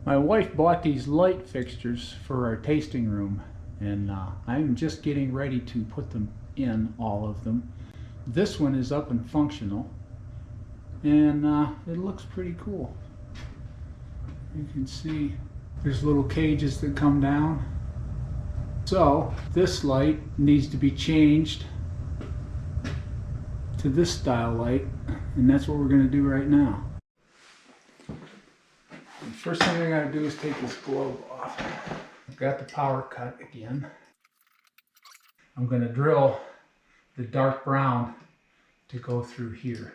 My wife bought these light fixtures for our tasting room, and I'm just getting ready to put them in, all of them. This one is up and functional, and it looks pretty cool. You can see there's little cages that come down. So this light needs to be changed to this style light, and that's what we're going to do right now. The first thing I got to do is take this globe off. I've got the power cut again. I'm going to drill the dark brown to go through here.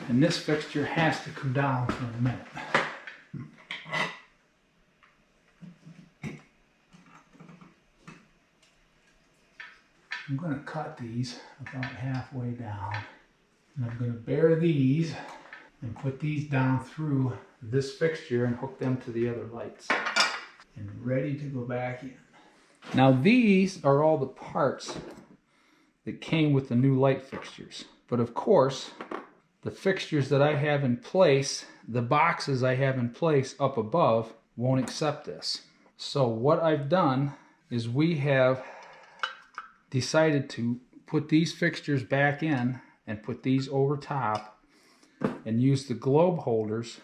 And this fixture has to come down for a minute. I'm going to cut these about halfway down. And I'm going to bare these and put these down through this fixture and hook them to the other lights. And ready to go back in. Now these are all the parts that came with the new light fixtures. But of course, the fixtures that I have in place, the boxes I have in place up above, won't accept this. So what I've done is we have decided to put these fixtures back in and put these over top and use the globe holders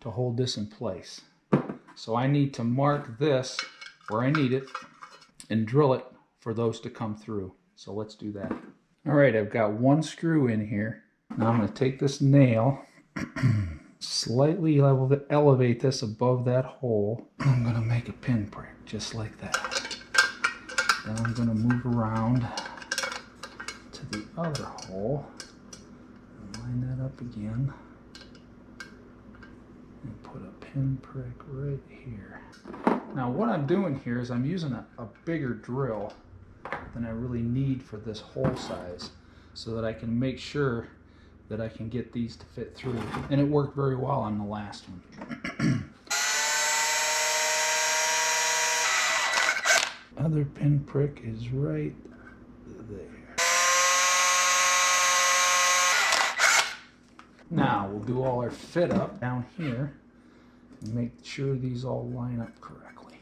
to hold this in place. So I need to mark this where I need it and drill it for those to come through. So let's do that. All right, I've got one screw in here. Now I'm going to take this nail, slightly elevate this above that hole. I'm going to make a pinprick just like that. Then I'm going to move around to the other hole, line that up again, and put a pinprick right here. Now what I'm doing here is I'm using a bigger drill than I really need for this hole size, so that I can make sure that I can get these to fit through. And it worked very well on the last one. Other pinprick is right there. Now we'll do all our fit up down here and make sure these all line up correctly.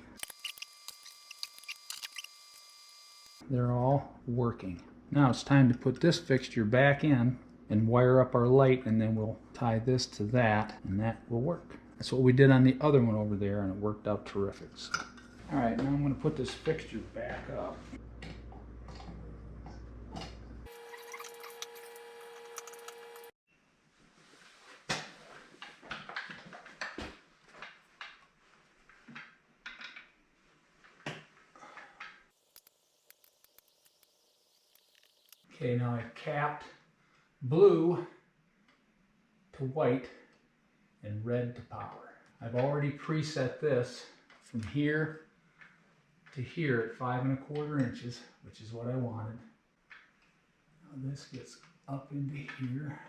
They're all working. Now it's time to put this fixture back in and wire up our light, and then we'll tie this to that, and that will work. That's what we did on the other one over there, and it worked out terrific. So. All right, now I'm going to put this fixture back up. Okay, now I've capped blue to white and red to power. I've already preset this from here to here at 5 1/4 inches, which is what I wanted. Now this gets up into here.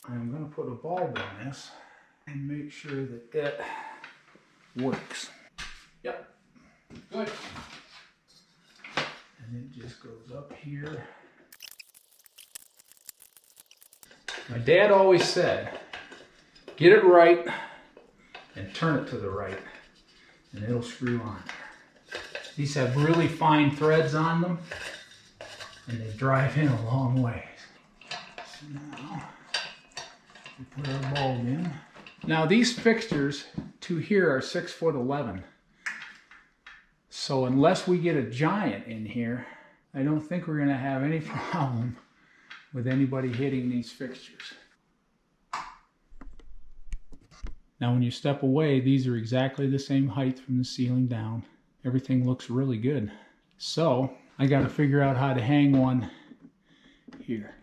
I'm going to put a bulb in this and make sure that it works. Yep, good. And it just goes up here. My dad always said, get it right and turn it to the right, and it'll screw on. These have really fine threads on them, and they drive in a long ways. So now, we put our bulb in. Now these fixtures to here are 6'11". So unless we get a giant in here, I don't think we're going to have any problem with anybody hitting these fixtures. Now when you step away, these are exactly the same height from the ceiling down. Everything looks really good. So I got to figure out how to hang one here.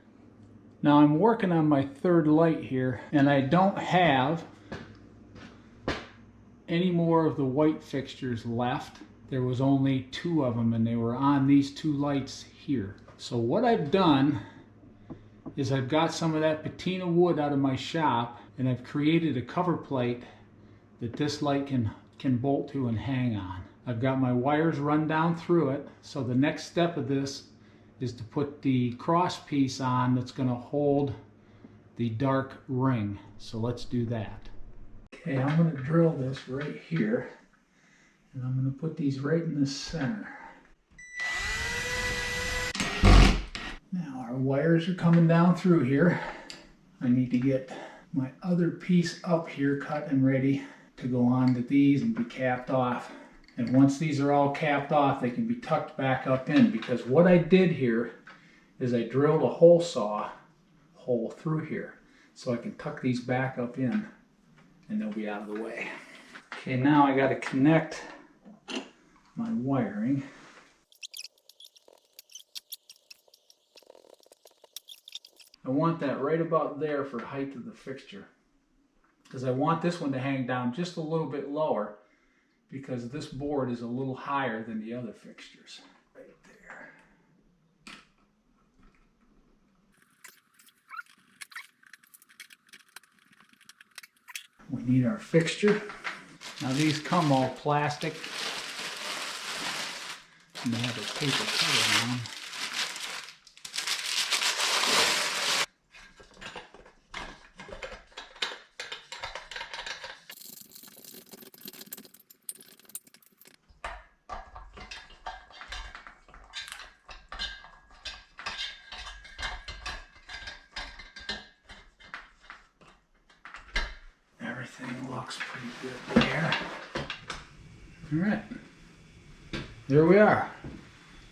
Now I'm working on my third light here, and I don't have any more of the white fixtures left. There was only 2 of them, and they were on these 2 lights here. So what I've done is I've got some of that patina wood out of my shop, and I've created a cover plate that this light can bolt to and hang on. I've got my wires run down through it, so the next step of this is to put the cross piece on that's going to hold the dark ring. So let's do that. Okay, I'm going to drill this right here, and I'm going to put these right in the center. Now our wires are coming down through here. I need to get my other piece up here cut and ready to go on to these and be capped off. And once these are all capped off, they can be tucked back up in, because what I did here is I drilled a hole saw hole through here so I can tuck these back up in and they'll be out of the way. Okay, now I got to connect my wiring. I want that right about there for height of the fixture, because I want this one to hang down just a little bit lower, because this board is a little higher than the other fixtures. Right there. We need our fixture. Now these come all plastic, and they have a paper cover on them. Everything looks pretty good there. All right, there we are.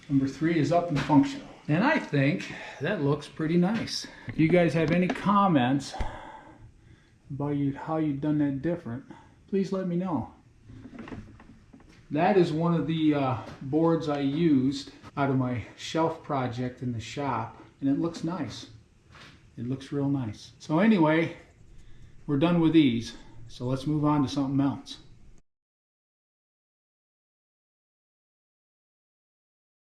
Number 3 is up and functional. And I think that looks pretty nice. If you guys have any comments about how you've done that different, please let me know. That is one of the boards I used out of my shelf project in the shop, and it looks nice. It looks real nice. So anyway, we're done with these, so let's move on to something else.